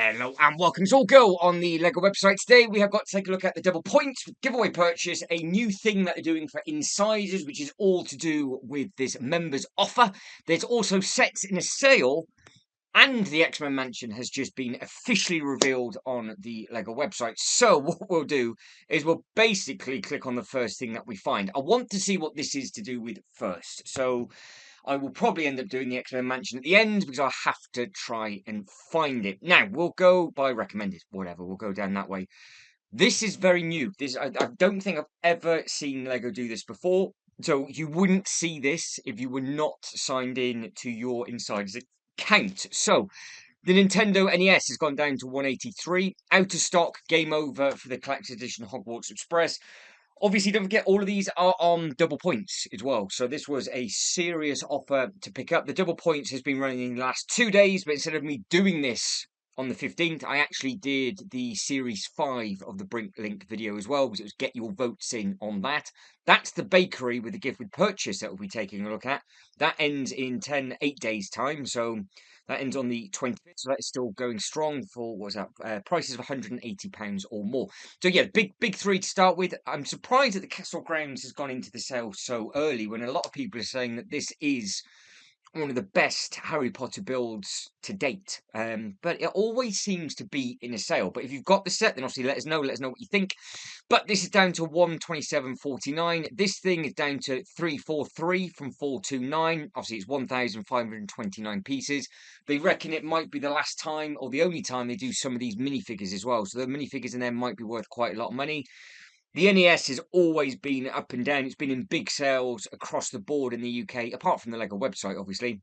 Hello and welcome to All Go on the LEGO website. Today we have got to take a look at the double point giveaway purchase, a new thing that they're doing for insiders, which is all to do with this members offer. There's also sets in a sale, and the X-Men Mansion has just been officially revealed on the LEGO website. So what we'll do is we'll basically click on the first thing that we find. I want to see what this is to do with first. So I will probably end up doing the X-Men Mansion at the end because I'll have to try and find it. Now, we'll go by recommended, whatever. We'll go down that way. This is very new. I don't think I've ever seen LEGO do this before. So you wouldn't see this if you were not signed in to your Insiders account. So the Nintendo NES has gone down to 183. Out of stock, game over for the Collector's Edition Hogwarts Express. Obviously, don't forget, all of these are on double points as well. So this was a serious offer to pick up. The double points has been running in the last 2 days, but instead of me doing this on the 15th, I actually did the Series 5 of the Brink Link video as well, because it was get your votes in on that. That's the bakery with the gift with purchase that we'll be taking a look at. That ends in 8 days' time, so that ends on the 25th, so that is still going strong for, what's that, prices of £180 or more. So yeah, big three to start with. I'm surprised that the Castle Grounds has gone into the sale so early when a lot of people are saying that this is one of the best Harry Potter builds to date. But it always seems to be in a sale. But if you've got the set, then obviously let us know what you think. But this is down to 127.49. This thing is down to 343 from 429. Obviously, it's 1,529 pieces. They reckon it might be the last time or the only time they do some of these minifigures as well. So the minifigures in there might be worth quite a lot of money. The NES has always been up and down. It's been in big sales across the board in the UK, apart from the LEGO website, obviously.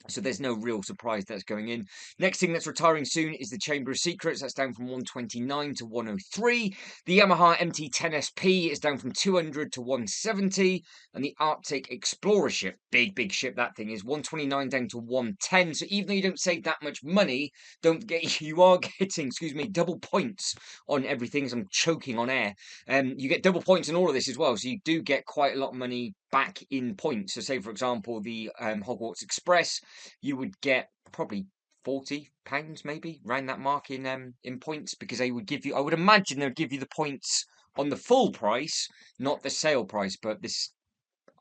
So there's no real surprise that's going in. Next thing that's retiring soon is the Chamber of Secrets. That's down from 129 to 103. The Yamaha MT-10SP is down from 200 to 170. And the Arctic Explorer ship, big ship that thing is, 129 down to 110. So even though you don't save that much money, don't forget you are getting, double points on everything, as I'm choking on air. You get double points on all of this as well. So you do get quite a lot of money back in points. So say, for example, the Hogwarts Express, you would get probably £40 maybe, round that mark in points, because they would give you, I would imagine they would give you the points on the full price, not the sale price, but this,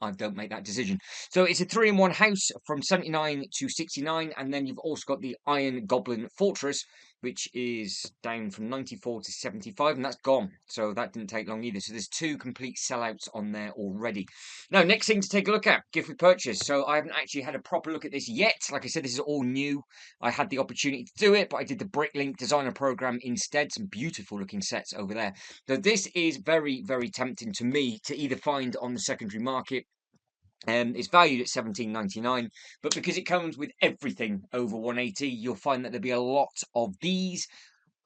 I don't make that decision. So it's a 3-in-1 house from 79 to 69, and then you've also got the Iron Goblin Fortress, which is down from 94 to 75, and that's gone. So that didn't take long either. So there's 2 complete sellouts on there already. Now, next thing to take a look at, gift with purchase. So I haven't actually had a proper look at this yet. Like I said, this is all new. I had the opportunity to do it, but I did the Bricklink designer program instead. Some beautiful looking sets over there. So this is very tempting to me to either find on the secondary market. It's valued at £17.99, but because it comes with everything over 180, you'll find that there'll be a lot of these.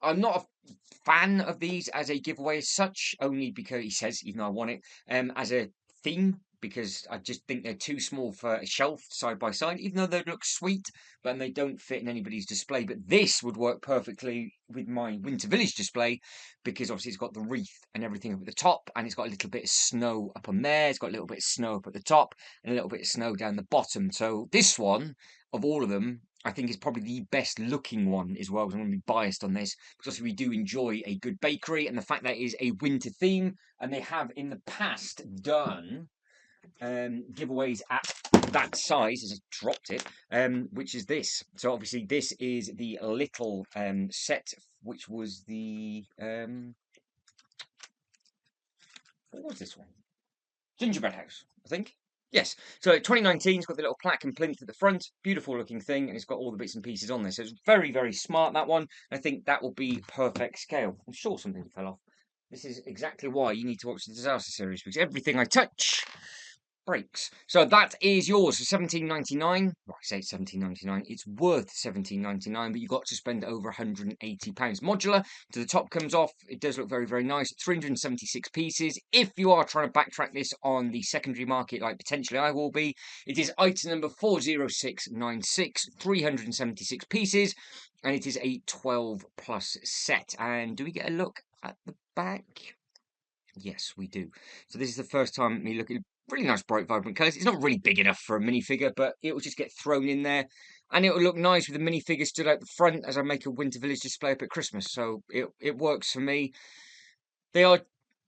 I'm not a fan of these as a giveaway as such, only because he says, even though I want it, as a theme, because I just think they're too small for a shelf side by side, even though they look sweet, but they don't fit in anybody's display. But this would work perfectly with my Winter Village display, because obviously it's got the wreath and everything up at the top, and it's got a little bit of snow up on there, it's got a little bit of snow up at the top, and a little bit of snow down the bottom. So this one, of all of them, I think is probably the best looking one as well, because I'm going to be biased on this, because we do enjoy a good bakery, and the fact that it is a winter theme, and they have in the past done giveaways at that size, as I dropped it, which is this. So obviously this is the little set, which was the what was this one? Gingerbread House, I think. Yes, so 2019, it's got the little plaque and plinth at the front, beautiful looking thing, and it's got all the bits and pieces on there. So it's very smart, that one. I think that will be perfect scale. I'm sure something fell off. This is exactly why you need to watch the Disaster series, because everything I touch breaks. So that is yours for £17.99. Well, I say it's £17.99. It's worth £17.99, but you've got to spend over £180. Modular to the top comes off. It does look very nice. 376 pieces. If you are trying to backtrack this on the secondary market, like potentially I will be, it is item number 40696. 376 pieces, and it is a 12+ set. And do we get a look at the back? Yes, we do. So this is the first time me looking. Really nice, bright, vibrant colours. It's not really big enough for a minifigure, but it will just get thrown in there. And it will look nice with the minifigures stood out the front as I make a Winter Village display up at Christmas. So it works for me. They're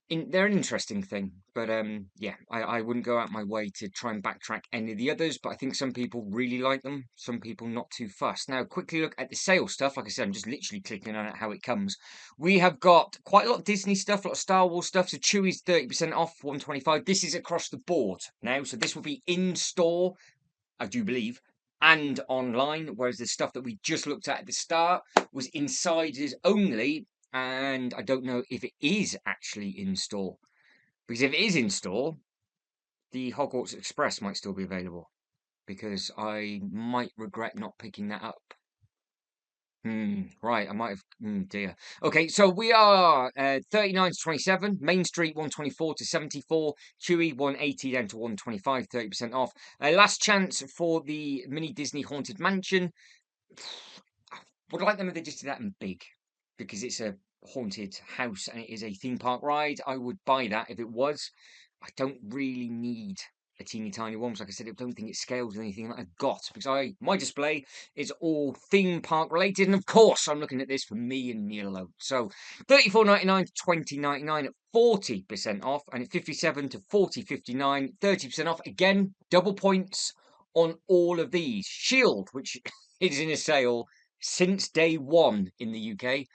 an interesting thing, but yeah, I wouldn't go out my way to try and backtrack any of the others, but I think some people really like them, some people not too fussed. Now, quickly look at the sale stuff. Like I said, I'm just literally clicking on it, how it comes. We have got quite a lot of Disney stuff, a lot of Star Wars stuff, so Chewie's 30% off, 125. This is across the board now, so this will be in store, I do believe, and online, whereas the stuff that we just looked at the start was insiders only, and I don't know if it is actually in store. Because if it is in store, the Hogwarts Express might still be available. Because I might regret not picking that up. Right, I might have. Dear. Okay, so we are 39 to 27, Main Street 124 to 74, Chewy 180 down to 125, 30% off. Last chance for the Mini Disney Haunted Mansion. I would like them if they just did that in big, because it's a haunted house and it is a theme park ride. I would buy that if it was. I don't really need a teeny tiny one. Like I said, I don't think it scales with anything that I've got, because my display is all theme park related, and of course I'm looking at this for me and me alone. So $34.99 to $20.99 at 40% off, and at 57 to 40.59, 30% off. Again, double points on all of these. Shield, which is in a sale since day one in the UK,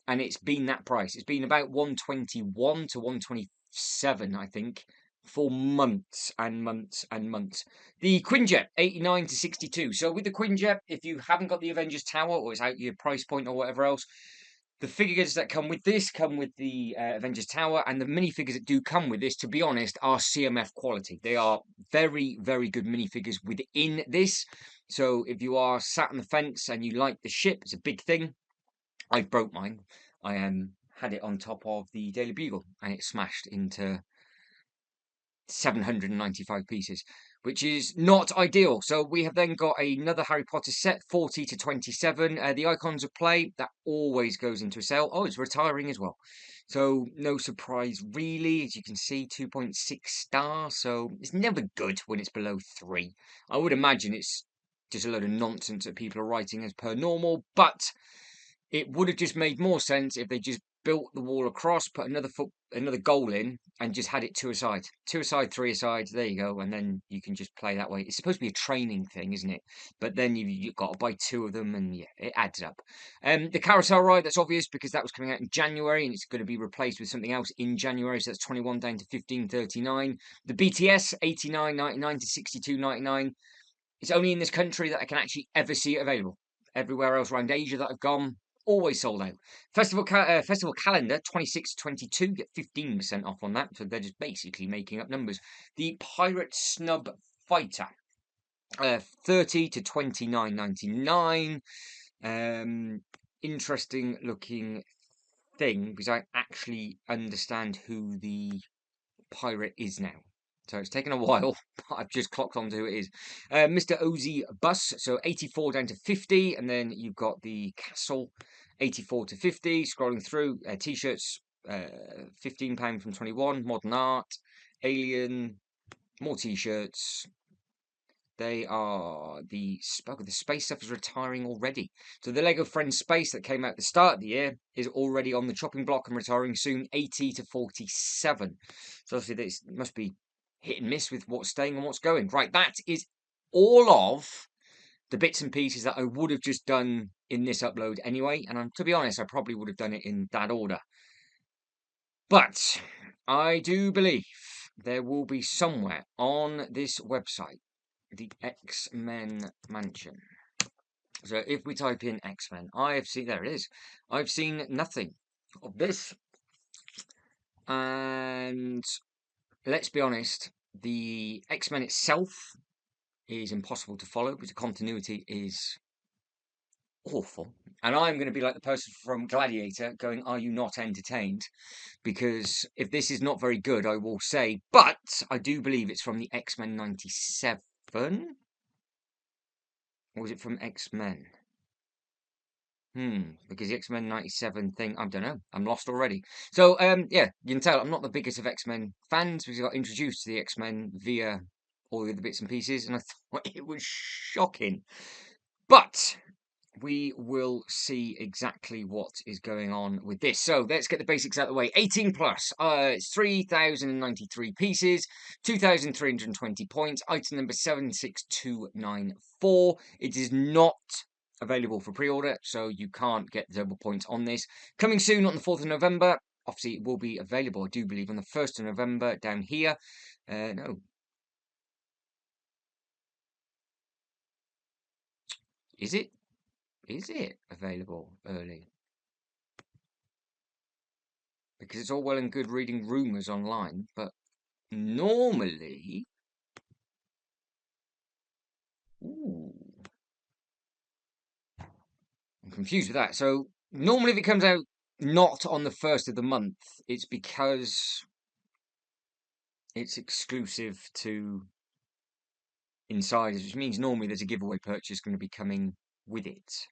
and it's been that price. It's been about 121 to 127, I think, for months and months and months. The Quinjet, 89 to 62. So with the Quinjet, if you haven't got the Avengers Tower, or it's out your price point or whatever else, the figures that come with this come with the Avengers Tower, and the minifigures that do come with this, to be honest, are CMF quality. They are very, very good minifigures within this. So if you are sat on the fence and you like the ship, it's a big thing. I broke mine. I had it on top of the Daily Bugle, and it smashed into 795 pieces, which is not ideal. So we have then got another Harry Potter set, 40 to 27. The Icons of Play, that always goes into a sale. Oh, it's retiring as well. So no surprise really. As you can see, 2.6 stars. So it's never good when it's below 3. I would imagine it's just a load of nonsense that people are writing as per normal, but it would have just made more sense if they just built the wall across, put another goal in, and just had it 2-a-side. 2-a-side, 3-a-side, there you go, and then you can just play that way. It's supposed to be a training thing, isn't it? But then you've got to buy 2 of them, and yeah, it adds up. The carousel ride, that's obvious, because that was coming out in January, and it's going to be replaced with something else in January, so that's 21 down to 15.39. The BTS, 89.99 to 62.99. It's only in this country that I can actually ever see it available. Everywhere else around Asia that I've gone, always sold out. Festival calendar, 26 to 22, get 15% off on that. So they're just basically making up numbers. The Pirate Snub Fighter, 30 to 29.99. Interesting looking thing, because I actually understand who the pirate is now. So it's taken a while, but I've just clocked on to who it is. Mr. Ozzy Bus, so 84 down to 50, and then you've got the Castle, 84 to 50. Scrolling through, T-shirts, £15 from 21. Modern Art, Alien, more T-shirts. They are the space stuff is retiring already. So the Lego Friends Space that came out at the start of the year is already on the chopping block and retiring soon, 80 to 47. So obviously this must be hit and miss with what's staying and what's going. Right, that is all of the bits and pieces that I would have just done in this upload anyway. And to be honest, I probably would have done it in that order. But I do believe there will be somewhere on this website the X-Men Mansion. So if we type in X-Men, there it is. I've seen nothing of this. And let's be honest, the X-Men itself is impossible to follow because the continuity is awful. And I'm going to be like the person from Gladiator going, are you not entertained? Because if this is not very good, I will say, but I do believe it's from the X-Men 97. Or was it from X-Men? Because the X-Men 97 thing, I don't know. I'm lost already. So, yeah, you can tell I'm not the biggest of X-Men fans because I got introduced to the X-Men via all the other bits and pieces, and I thought it was shocking. But we will see exactly what is going on with this. So let's get the basics out of the way. 18 plus. It's 3,093 pieces, 2,320 points. Item number 76294. It is not available for pre-order, so you can't get the double points on this. Coming soon on the 4th of November. Obviously, it will be available, I do believe, on the 1st of November down here. No. Is it? Is it available early? Because it's all well and good reading rumours online, but normally... Ooh, I'm confused with that. So normally if it comes out not on the 1st of the month, it's because it's exclusive to insiders, which means normally there's a giveaway purchase going to be coming with it.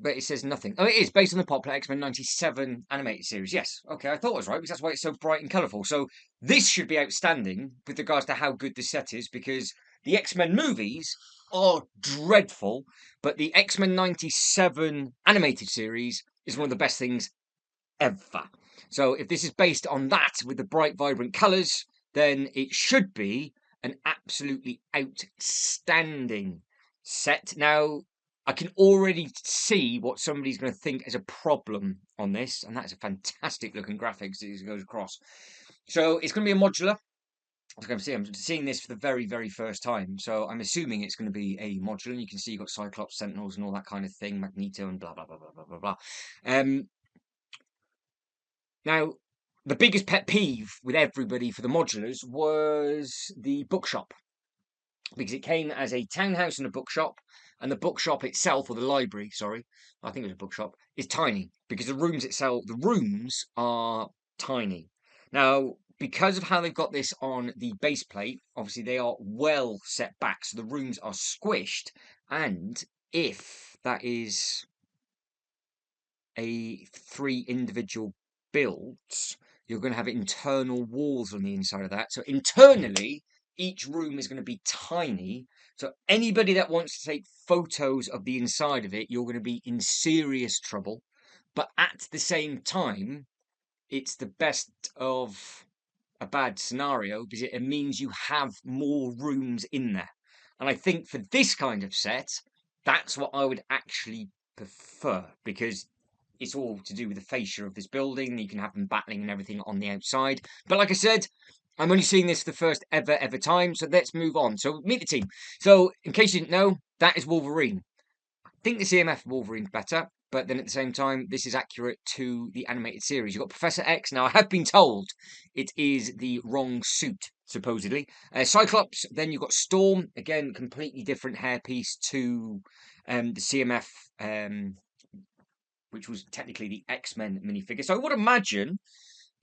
But it says nothing. Oh, it is based on the popular X-Men 97 animated series. Yes. Okay, I thought I was right because that's why it's so bright and colourful. So this should be outstanding with regards to how good the set is because the X-Men movies are dreadful, but the X-Men 97 animated series is one of the best things ever. So if this is based on that with the bright, vibrant colours, then it should be an absolutely outstanding set. Now, I can already see what somebody's going to think as a problem on this, and that's a fantastic looking graphics as it goes across. So it's going to be a modular. As I'm seeing this for the very, very first time, so I'm assuming it's going to be a modular. And you can see you've got Cyclops, Sentinels, and all that kind of thing, Magneto, and blah blah blah blah blah blah blah. Now, the biggest pet peeve with everybody for the modulars was the bookshop. Because it came as a townhouse and a bookshop, and the bookshop itself, or the library, sorry, I think it was a bookshop, is tiny. Because the rooms are tiny. Now, because of how they've got this on the base plate, obviously they are well set back, so the rooms are squished, and if that is a 3 individual builds, you're going to have internal walls on the inside of that. So internally, each room is going to be tiny. So anybody that wants to take photos of the inside of it, you're going to be in serious trouble. But at the same time, it's the best of a bad scenario because it means you have more rooms in there. And I think for this kind of set, that's what I would actually prefer because it's all to do with the fascia of this building. You can have them battling and everything on the outside. But like I said, I'm only seeing this for the first ever time. So let's move on. So meet the team. So in case you didn't know, that is Wolverine. I think the CMF Wolverine's better. But then at the same time, this is accurate to the animated series. You've got Professor X. Now, I have been told it is the wrong suit, supposedly. Cyclops, then you've got Storm. Again, completely different hairpiece to the CMF which was technically the X-Men minifigure. So I would imagine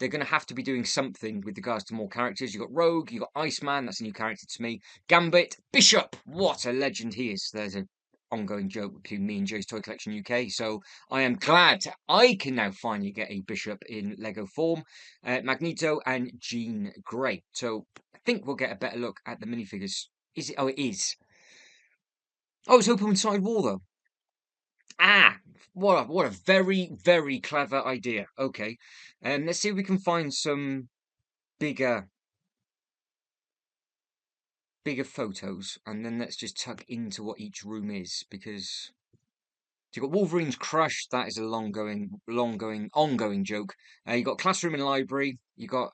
they're going to have to be doing something with regards to more characters. You've got Rogue, you've got Iceman, that's a new character to me. Gambit, Bishop, what a legend he is. There's an ongoing joke between me and Joe's Toy Collection UK. So I am glad I can now finally get a Bishop in Lego form. Magneto and Jean Grey. So I think we'll get a better look at the minifigures. Is it? Oh, it is. Oh, it's open side wall though. Ah, what a very, very clever idea. Okay. Let's see if we can find some bigger photos, and then let's just tuck into what each room is, because you've got Wolverine's Crush, that is a ongoing joke. You got Classroom and Library, you got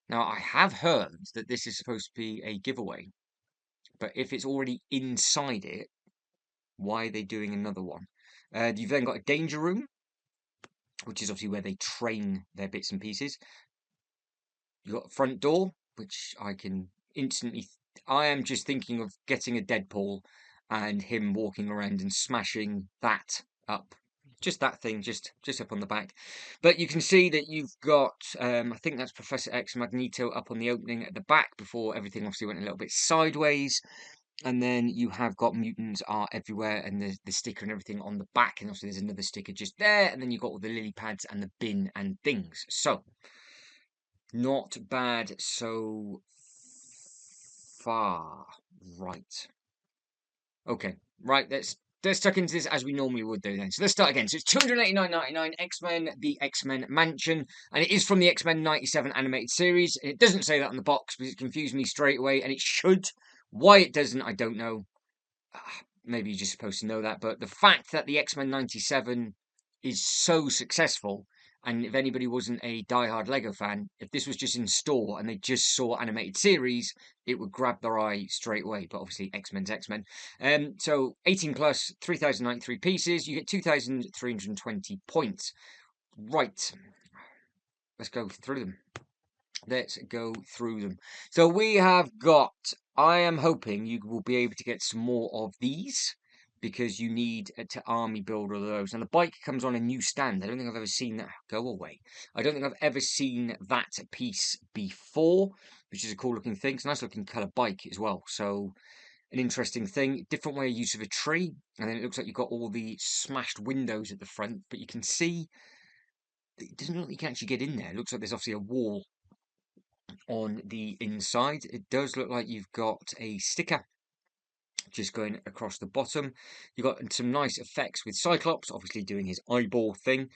now I have heard that this is supposed to be a giveaway, but if it's already inside it, why are they doing another one? You've then got a Danger Room, which is obviously where they train their bits and pieces. You've got a front door, which I can instantly... I am just thinking of getting a Deadpool and him walking around and smashing that up. Just that thing, just up on the back. But you can see that you've got, I think that's Professor X Magneto up on the opening at the back before everything obviously went a little bit sideways. And then you have got mutants are everywhere and the sticker and everything on the back. And also there's another sticker just there. And then you've got all the lily pads and the bin and things. So, not bad so far. Right. Okay. Right. Let's tuck into this as we normally would do then. So let's start again. So it's £289.99 X-Men, the X-Men Mansion, and it is from the X-Men 97 animated series. It doesn't say that on the box because it confused me straight away, and it should. Why it doesn't, I don't know. Maybe you're just supposed to know that, but the fact that the X-Men 97 is so successful, and if anybody wasn't a diehard Lego fan, if this was just in store and they just saw animated series, it would grab their eye straight away. But obviously, X-Men's X-Men. So 18 plus, 3,093 pieces. You get 2,320 points. Right. Let's go through them. Let's go through them. So we have got, I am hoping you will be able to get some more of these because you need to army build all of those. And the bike comes on a new stand. I don't think I've ever seen that. Go away. I don't think I've ever seen that piece before, which is a cool looking thing. It's a nice looking colour bike as well. So an interesting thing, different way of use of a tree. And then it looks like you've got all the smashed windows at the front, but you can see, it doesn't look like you can actually get in there. It looks like there's obviously a wall on the inside. It does look like you've got a sticker just going across the bottom. You've got some nice effects with Cyclops, obviously doing his eyeball thing.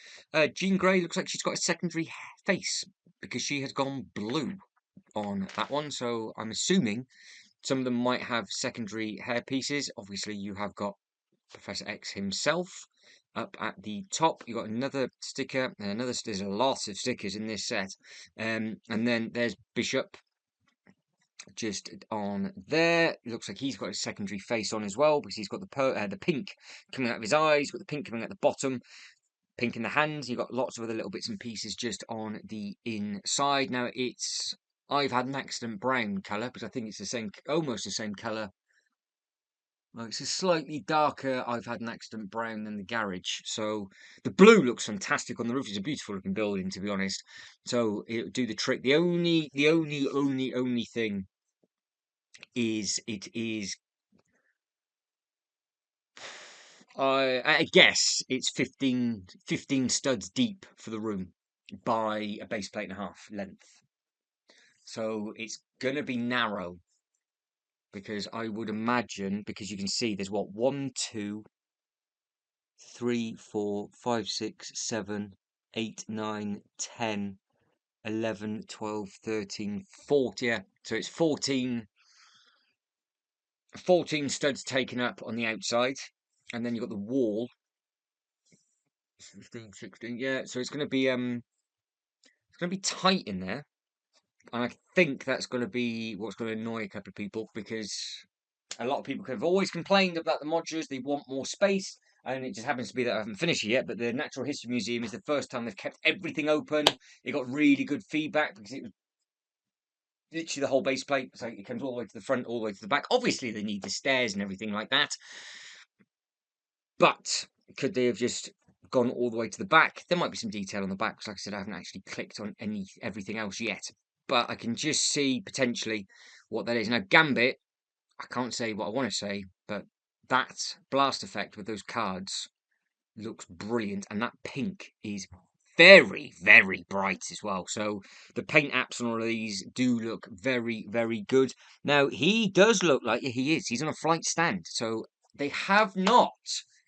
Jean Grey looks like she's got a secondary face because she has gone blue on that one. So I'm assuming some of them might have secondary hair pieces. Obviously, you have got Professor X himself. Up at the top, you've got another sticker, and another. There's a lot of stickers in this set, and then there's Bishop just on there. It looks like he's got a secondary face on as well because he's got the pink coming out of his eyes, he's got the pink coming out the bottom, pink in the hands. You've got lots of other little bits and pieces just on the inside. Now I've had an accident brown colour because I think it's the same, almost the same colour. Well, it's a slightly darker I've had an accident brown than the garage. So the blue looks fantastic on the roof. It's a beautiful looking building, to be honest. So it'll do the trick. The only thing is it is, I guess it's 15 studs deep for the room by a base plate and a half length. So it's gonna be narrow because I would imagine, because you can see there's what, 1, 2, 3, 4, 5, 6, 7, 8, 9, 10, 11, 12, 13, 14. Yeah, so it's 14 studs taken up on the outside, and then you've got the wall 15, 16. Yeah, so it's going to be tight in there, and I think that's going to be what's going to annoy a couple of people because a lot of people have always complained about the modulars. They want more space, and it just happens to be that I haven't finished it yet. But the Natural History Museum is the first time they've kept everything open. It got really good feedback because it was literally the whole base plate. So it comes all the way to the front, all the way to the back. Obviously, they need the stairs and everything like that. But could they have just gone all the way to the back? There might be some detail on the back, because like I said, I haven't actually clicked on everything else yet. But I can just see potentially what that is. Now, Gambit, I can't say what I want to say, but that blast effect with those cards looks brilliant, and that pink is very, very bright as well. So the paint apps on all of these do look very, very good. Now, he does look like he's on a flight stand, so they have not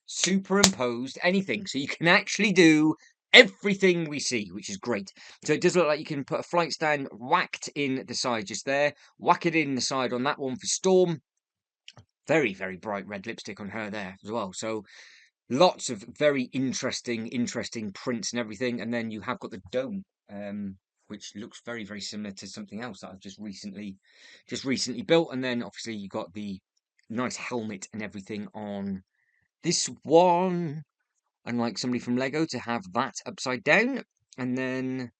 superimposed anything, so you can actually do everything we see, which is great. So it does look like you can put a flight stand whacked in the side just there, whack it in the side on that one for Storm. Very, very bright red lipstick on her there as well. So lots of very interesting prints and everything. And then you have got the dome, which looks very, very similar to something else that I've just recently built. And then obviously you got the nice helmet and everything on this one. Unlike somebody from Lego to have that upside down. And then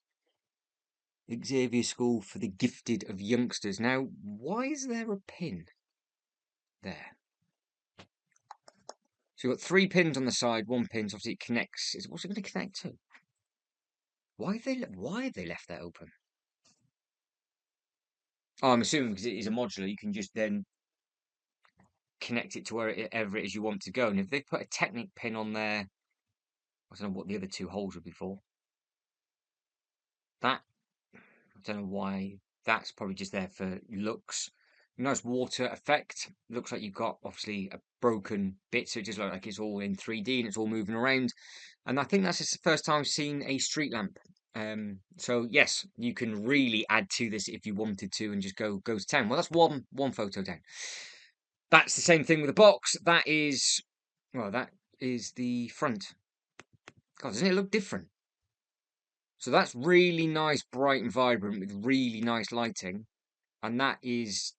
Xavier School for the Gifted of Youngsters. Now, why is there a pin there? So you've got 3 pins on the side, 1 pin, so obviously it connects. What's it going to connect to? Why have they left that open? Oh, I'm assuming because it is a modular, you can just then connect it to wherever it is you want to go. And if they put a Technic pin on there, I don't know what the other 2 holes would be for. That, I don't know why. That's probably just there for looks. nice water effect. Looks like you've got obviously a broken bit, so it just looks like it's all in 3D and it's all moving around. And I think that's the first time I've seen a street lamp. So yes, you can really add to this if you wanted to and just go to town. Well, that's one photo down. That's the same thing with the box. That is, well, that is the front. God, doesn't it look different? So that's really nice, bright and vibrant with really nice lighting. And that is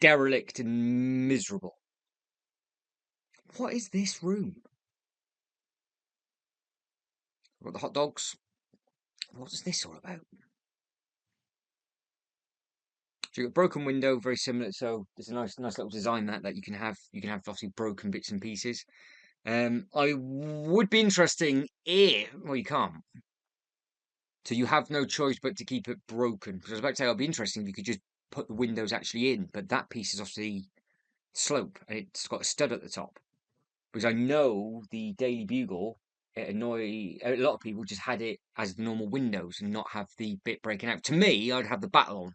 derelict and miserable. What is this room? We've got the hot dogs. What is this all about? So you've got broken window, very similar. So there's a nice little design that you can have. You can have obviously broken bits and pieces. I would be interesting if, well, you can't. So you have no choice but to keep it broken. Because I was about to say, it'd be interesting if you could just put the windows actually in, but that piece is obviously slope and it's got a stud at the top. Because I know the Daily Bugle, it annoy a lot of people just had it as the normal windows and not have the bit breaking out. To me, I'd have the battle on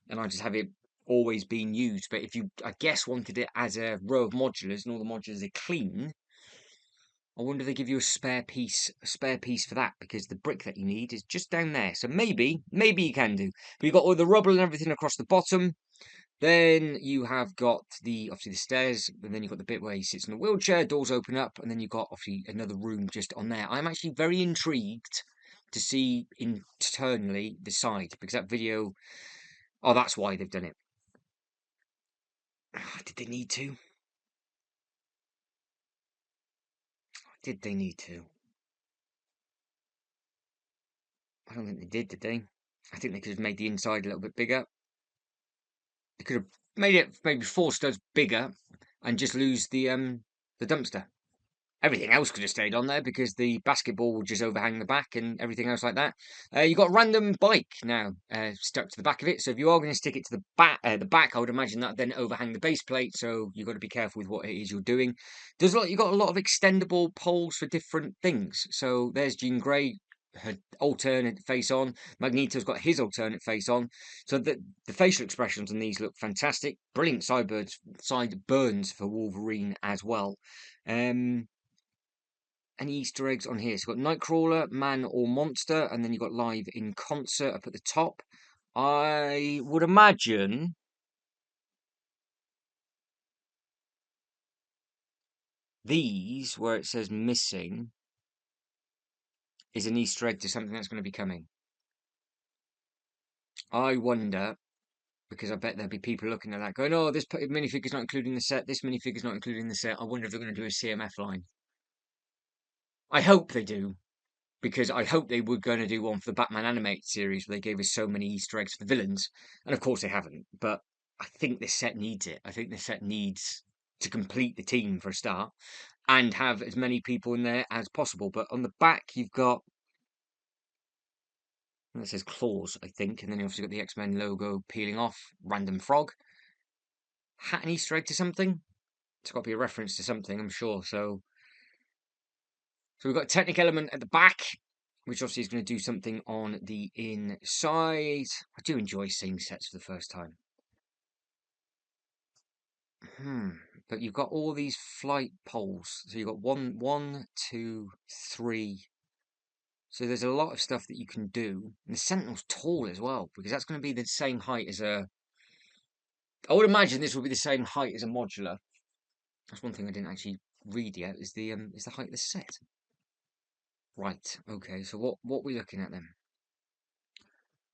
and I'd just have it always being used. But if you, I guess, wanted it as a row of modulars and all the modulars are clean, I wonder if they give you a spare piece for that because the brick that you need is just down there. So maybe you can do. But you've got all the rubble and everything across the bottom. Then you have got obviously the stairs, and then you've got the bit where he sits in the wheelchair, doors open up, and then you've got obviously another room just on there. I'm actually very intrigued to see internally the side because that video, oh, that's why they've done it. Did they need to? Did they need to? I don't think they did they? I think they could have made the inside a little bit bigger. They could have made it maybe 4 studs bigger and just lose the dumpster. Everything else could have stayed on there because the basketball would just overhang the back and everything else like that. You've got a random bike now stuck to the back of it. So if you are going to stick it to the back, I would imagine that then overhang the base plate. So you've got to be careful with what it is you're doing. You've got a lot of extendable poles for different things. So there's Jean Grey, her alternate face on. Magneto's got his alternate face on. So the facial expressions on these look fantastic. Brilliant sideburns for Wolverine as well. Any Easter eggs on here? So you've got Nightcrawler, Man or Monster, and then you've got Live in Concert up at the top. I would imagine these, where it says missing, is an Easter egg to something that's going to be coming. I wonder, because I bet there'll be people looking at that going, oh, this minifigure's not including the set, this minifigure's not including the set. I wonder if they're going to do a CMF line. I hope they do, because I hope they were going to do one for the Batman animated series where they gave us so many Easter eggs for the villains, and of course they haven't. But I think this set needs it. I think this set needs to complete the team for a start and have as many people in there as possible. But on the back, you've got that says claws, I think, and then you obviously got the X-Men logo peeling off. Random frog, hat and Easter egg to something. It's got to be a reference to something, I'm sure. So we've got a Technic element at the back, which obviously is going to do something on the inside. I do enjoy seeing sets for the first time. But you've got all these flight poles. So you've got one, two, three. So there's a lot of stuff that you can do. And the Sentinel's tall as well, because that's going to be the same height as a... I would imagine this will be the same height as a modular. That's one thing I didn't actually read yet, is the height of the set. Right, okay, so what we're looking at then?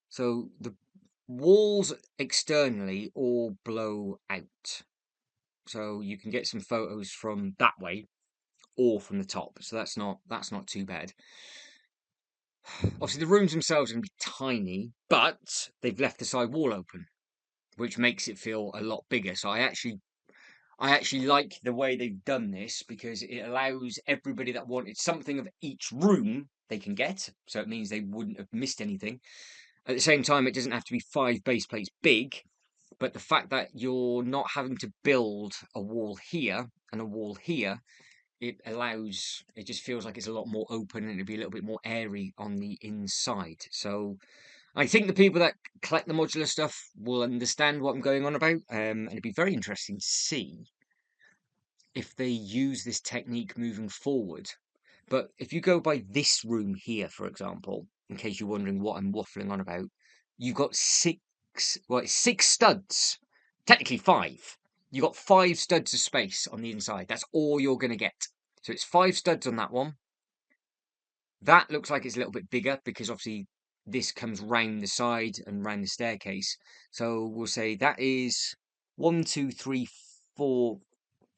So the walls externally all blow out. So you can get some photos from that way or from the top. So that's not too bad. Obviously the rooms themselves are going to be tiny, but they've left the side wall open, which makes it feel a lot bigger. So I actually like the way they've done this because it allows everybody that wanted something of each room they can get. So it means they wouldn't have missed anything. At the same time, it doesn't have to be 5 base plates big, but the fact that you're not having to build a wall here and a wall here, it just feels like it's a lot more open and it'd be a little bit more airy on the inside. So I think the people that collect the modular stuff will understand what I'm going on about, and it'd be very interesting to see if they use this technique moving forward. But if you go by this room here, for example, in case you're wondering what I'm waffling on about, you've got six studs, technically five. You've got 5 studs of space on the inside. That's all you're going to get. So it's 5 studs on that one. That looks like it's a little bit bigger because obviously this comes round the side and round the staircase. So we'll say that is 1, 2, 3, 4,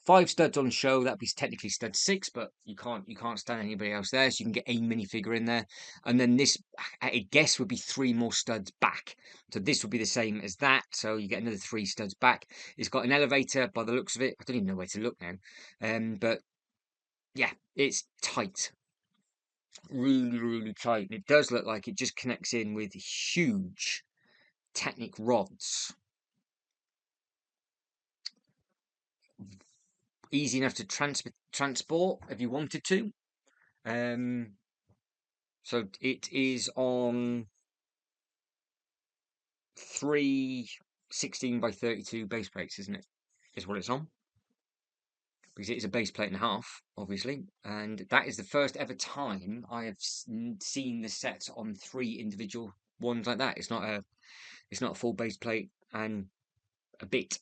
5 studs on show. That'd be technically stud 6, but you can't stand anybody else there, so you can get a minifigure in there. And then this, I guess, would be 3 more studs back. So this would be the same as that. So you get another 3 studs back. It's got an elevator by the looks of it. I don't even know where to look now. But yeah, it's tight. Really, really tight. And it does look like it just connects in with huge Technic rods. Easy enough to transport if you wanted to. So it is on 3 16 by 32 base plates, isn't it? Is what it's on. Because it is a base plate and a half, obviously. And that is the first ever time I have seen the sets on 3 individual ones like that. It's not a full base plate and a bit.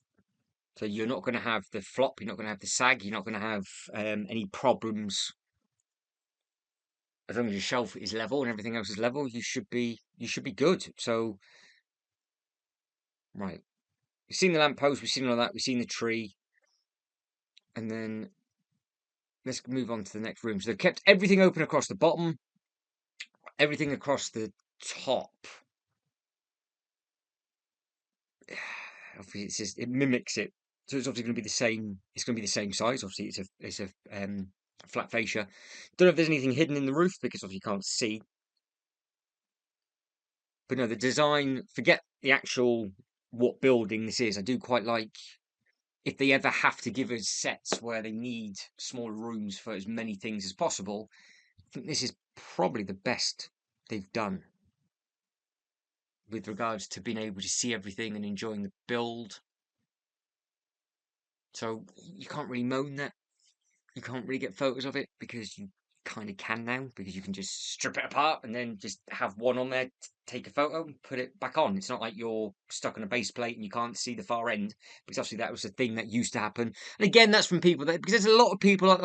So you're not going to have the flop, you're not going to have the sag, you're not going to have any problems. As long as your shelf is level and everything else is level, you should be good. So, right, we've seen the lamppost, we've seen all that, we've seen the tree, and then let's move on to the next room. So they've kept everything open across the bottom, everything across the top. Obviously, it mimics it, so it's obviously going to be the same. It's going to be the same size. Obviously, it's a flat fascia. Don't know if there's anything hidden in the roof because obviously you can't see. But no, the design. Forget the actual what building this is. I do quite like if they ever have to give us sets where they need smaller rooms for as many things as possible. I think this is probably the best they've done with regards to being able to see everything and enjoying the build. So you can't really moan that. You can't really get photos of it because you kind of can now, because you can just strip it apart and then just have one on there, take a photo and put it back on. It's not like you're stuck on a base plate and you can't see the far end, because obviously that was a thing that used to happen. And again, that's from people that, because there's a lot of people that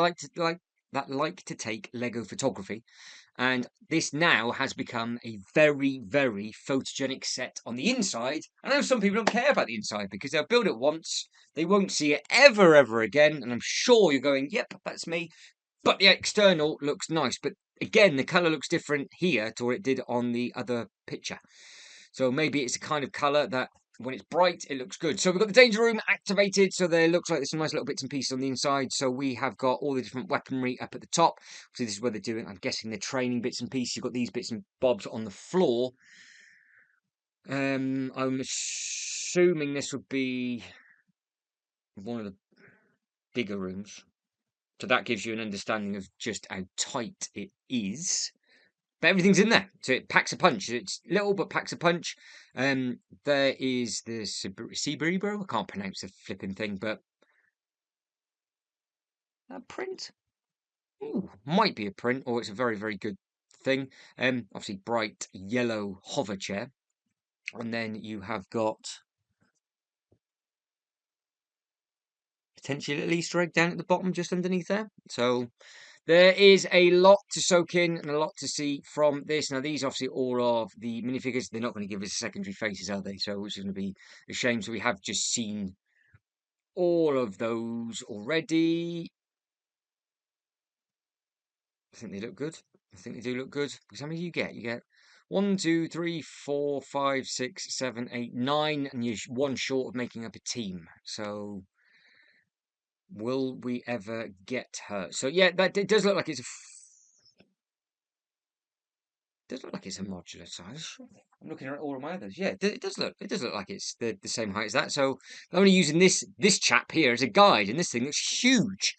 like to take Lego photography. And this now has become a very, very photogenic set on the inside. I know some people don't care about the inside because they'll build it once, they won't see it ever again. And I'm sure you're going, yep, that's me. But the external looks nice. But again, the colour looks different here to what it did on the other picture. So maybe it's a kind of colour that when it's bright, it looks good. So we've got the danger room activated. So there looks like there's some nice little bits and pieces on the inside. So we have got all the different weaponry up at the top. So this is where they're doing, I'm guessing they're training bits and pieces. You've got these bits and bobs on the floor. I'm assuming this would be one of the bigger rooms. So that gives you an understanding of just how tight it is. But everything's in there, so it packs a punch. It's little, but packs a punch. There is the Cerebro. I can't pronounce the flipping thing, but a print. Ooh, might be a print, or it's a very, very good thing. Obviously bright yellow hover chair, and then you have got potentially a little Easter egg down at the bottom, just underneath there. So there is a lot to soak in and a lot to see from this. Now, these obviously all of the minifigures. They're not going to give us secondary faces, are they? So, which is going to be a shame. So we have just seen all of those already. I think they look good. I think they do look good. Because how many do you get? You get 1, 2, 3, 4, 5, 6, 7, 8, 9, and you're one short of making up a team. So will we ever get her? So yeah, that it does look like it's a modular size. I'm looking at all of my others. Yeah, it does look like it's the same height as that. So I'm only using this chap here as a guide, and this thing looks huge.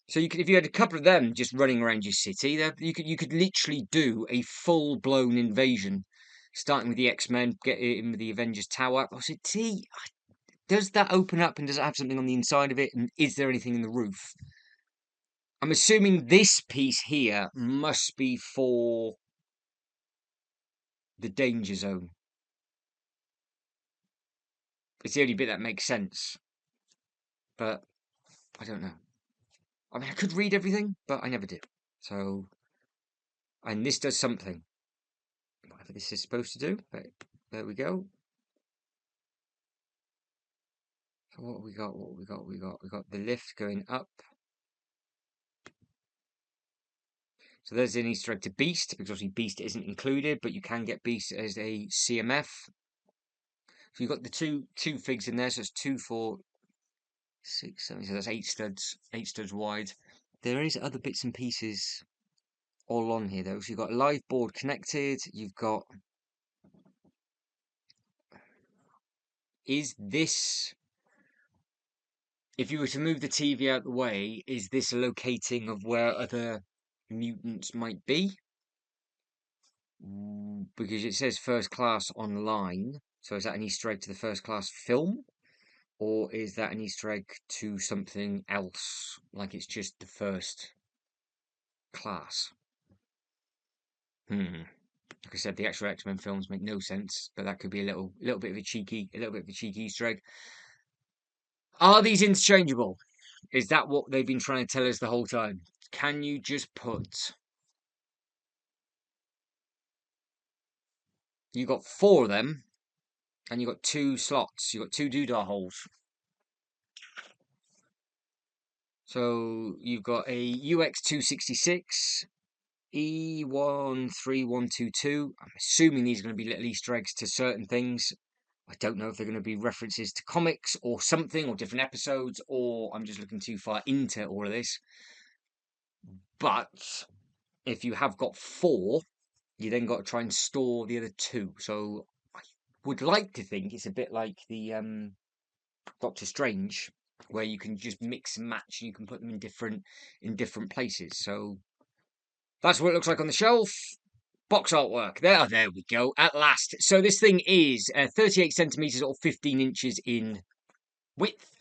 So you could, if you had a couple of them just running around your city, you could literally do a full blown invasion starting with the X-Men, get in with the Avengers Tower. I said, see, does that open up and does it have something on the inside of it? And is there anything in the roof? I'm assuming this piece here must be for the danger zone. It's the only bit that makes sense. But I don't know. I mean, I could read everything, but I never did. So, and this does something. Whatever this is supposed to do. But there we go. So what have we got? What have we got? We got the lift going up. So there's an Easter egg to Beast, because obviously Beast isn't included, but you can get Beast as a CMF. So you've got the two figs in there, so it's 2, 4, 6, 7, so that's 8 studs wide. There is other bits and pieces all on here though. So you've got live board connected, you've got... Is this... If you were to move the TV out of the way, is this a locating of where other mutants might be? Because it says first class online, so is that an Easter egg to the first class film? Or is that an Easter egg to something else, like it's just the first class? Like I said, the actual X-Men films make no sense, but that could be a little bit of a cheeky Easter egg. Are these interchangeable? Is that what they've been trying to tell us the whole time? Can you just put... You got 4 of them, and you got 2 slots. You got 2 doodah holes. So you've got a UX266, E13122. I'm assuming these are going to be little Easter eggs to certain things. I don't know if they're going to be references to comics or something, or different episodes, or I'm just looking too far into all of this. But if you have got 4, you then got to try and store the other 2. So I would like to think it's a bit like the Doctor Strange, where you can just mix and match. You can put them in different places. So that's what it looks like on the shelf. Box artwork. There we go. At last. So this thing is 38 centimeters or 15 inches in width,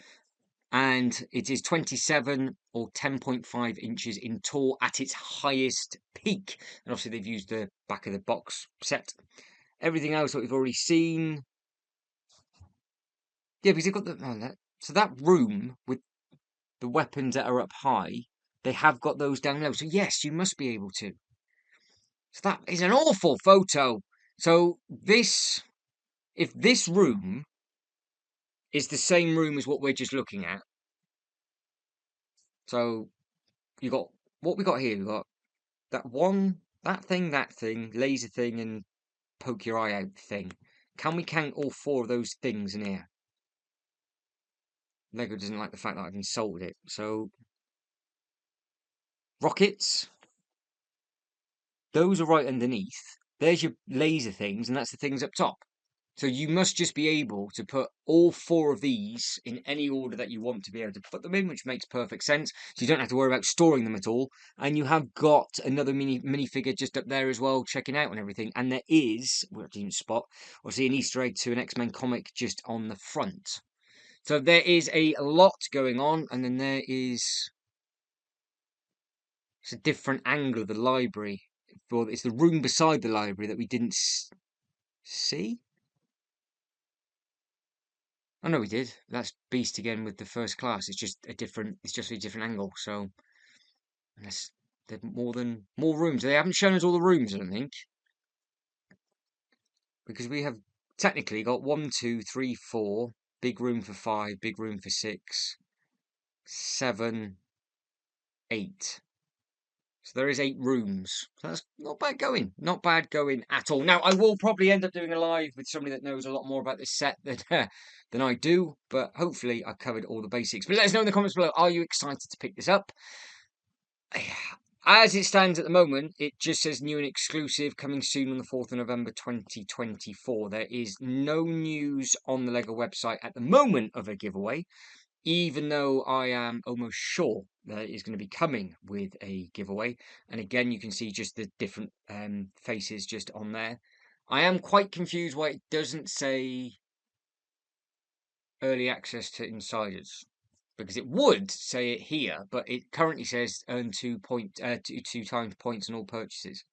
and it is 27 or 10.5 inches in tall at its highest peak. And obviously they've used the back of the box set. Everything else that we've already seen. Yeah, because they've got the... so that room with the weapons that are up high, they have got those down low. So yes, you must be able to. So that is an awful photo. So this... If this room is the same room as what we're just looking at. So you got what we got here. We got that thing, laser thing, and poke your eye out thing. Can we count all 4 of those things in here? Lego doesn't like the fact that I've insulted it. So rockets, those are right underneath. There's your laser things, and that's the things up top. So you must just be able to put all 4 of these in any order that you want to be able to put them in, which makes perfect sense. So you don't have to worry about storing them at all. And you have got another minifigure just up there as well, checking out and everything. And there is, well, I didn't spot, obviously an Easter egg to an X-Men comic just on the front. So there is a lot going on. And then there is... It's a different angle of the library. Well, it's the room beside the library that we didn't see. Oh no, we did. That's Beast again with the first class. It's just a different angle. So unless there's more rooms. They haven't shown us all the rooms, I don't think. Because we have technically got 1, 2, 3, 4, big room for 5, big room for 6, 7, 8. So there is 8 rooms. So that's not bad going. Not bad going at all. Now, I will probably end up doing a live with somebody that knows a lot more about this set than I do. But hopefully I've covered all the basics. But let us know in the comments below. Are you excited to pick this up? As it stands at the moment, it just says new and exclusive, coming soon on the 4th of November 2024. There is no news on the LEGO website at the moment of a giveaway, even though I am almost sure that it is going to be coming with a giveaway. And again, you can see just the different faces just on there. I am quite confused why it doesn't say early access to insiders. Because it would say it here, but it currently says earn 2 times points on all purchases.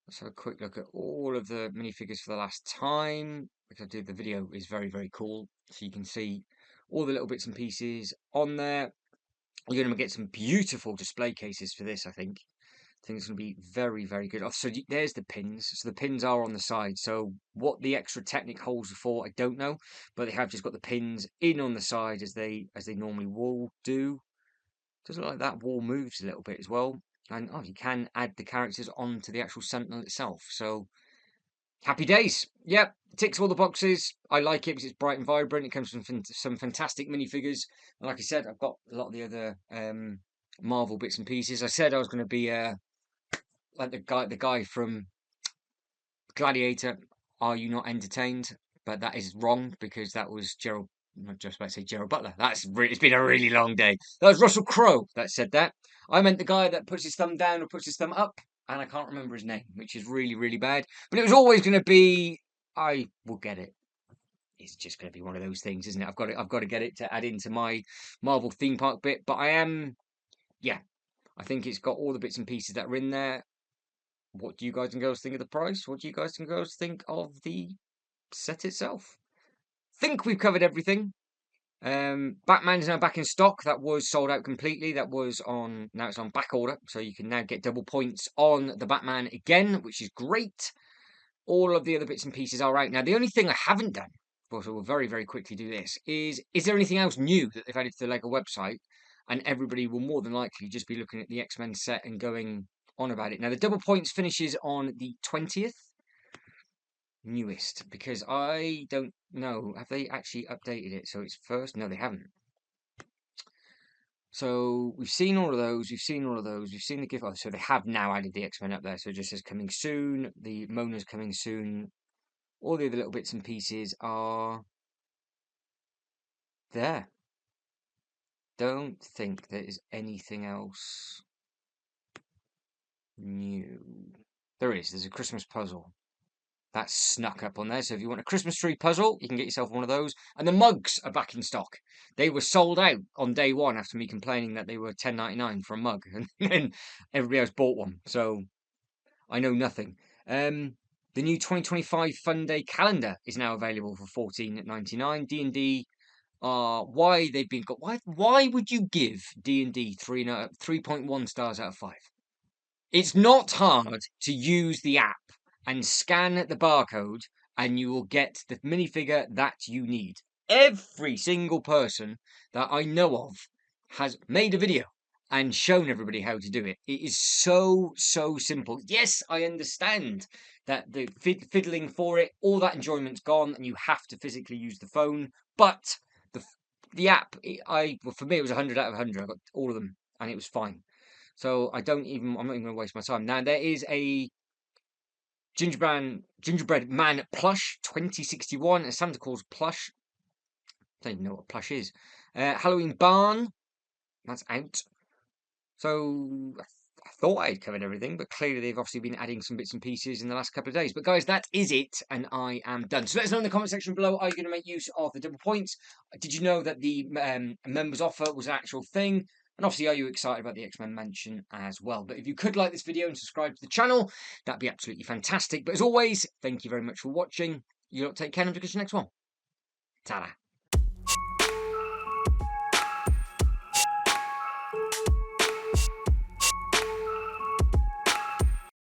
Let's have a quick look at all of the minifigures for the last time, because I did the video is very, very cool. So you can see all the little bits and pieces on there. You're going to get some beautiful display cases for this, I think. I think it's going to be very, very good. Oh, so there's the pins. So the pins are on the side. So what the extra Technic holes are for, I don't know. But they have just got the pins in on the side as they normally will do. Does look like that wall moves a little bit as well. And oh, you can add the characters onto the actual Sentinel itself. So happy days. Yep, ticks all the boxes. I like it because it's bright and vibrant. It comes from some fantastic minifigures. And like I said, I've got a lot of the other Marvel bits and pieces. I said I was going to be like the guy from Gladiator. Are you not entertained? But that is wrong because that was Gerald. I'm just about to say Gerald Butler. It's been a really long day. That was Russell Crowe that said that. I meant the guy that puts his thumb down or puts his thumb up, and I can't remember his name, which is really, really bad. But it was always going to be. I will get it. It's just going to be one of those things, isn't it? I've got to get it to add into my Marvel theme park bit. But yeah. I think it's got all the bits and pieces that are in there. What do you guys and girls think of the price? What do you guys and girls think of the set itself? Think we've covered everything. Batman is now back in stock. That was sold out completely. Now it's on back order, so you can now get double points on the Batman again, which is great. All of the other bits and pieces are out now. The only thing I haven't done, but we'll very, very quickly do this, is there anything else new that they've added to the Lego website? And everybody will more than likely just be looking at the X-Men set and going on about it. Now, the double points finishes on the 20th. Newest, because I don't know. Have they actually updated it? So it's first? No, they haven't. So we've seen all of those. We've seen all of those. We've seen the gift. Oh, so they have now added the X-Men up there. So it just says coming soon. The Mona's coming soon. All the other little bits and pieces are there. Don't think there is anything else new. There is. There's a Christmas puzzle. That's snuck up on there. So if you want a Christmas tree puzzle, you can get yourself one of those. And the mugs are back in stock. They were sold out on day one after me complaining that they were $10.99 for a mug. And then everybody else bought one. So I know nothing. The new 2025 Fun Day calendar is now available for $14.99. D&D why they've been got. Why would you give D&D 3.1 stars out of 5? It's not hard to use the app and scan the barcode, and you will get the minifigure that you need. Every single person that I know of has made a video and shown everybody how to do it. It is so, so simple. Yes, I understand that the fiddling for it, all that enjoyment's gone, and you have to physically use the phone. But the app, for me, it was 100 out of 100. I got all of them, and it was fine. So I'm not even going to waste my time. Now, there is a Gingerbread Man plush, 2061, a Santa Claus plush. Don't even know what plush is. Halloween Barn, that's out. So I thought I had covered everything, but clearly they've obviously been adding some bits and pieces in the last couple of days. But guys, that is it, and I am done. So let us know in the comment section below, are you going to make use of the double points? Did you know that the members offer was an actual thing? And obviously, are you excited about the X-Men Mansion as well? But if you could like this video and subscribe to the channel, that'd be absolutely fantastic. But as always, thank you very much for watching. You lot take care and have a good next one. Ta-da.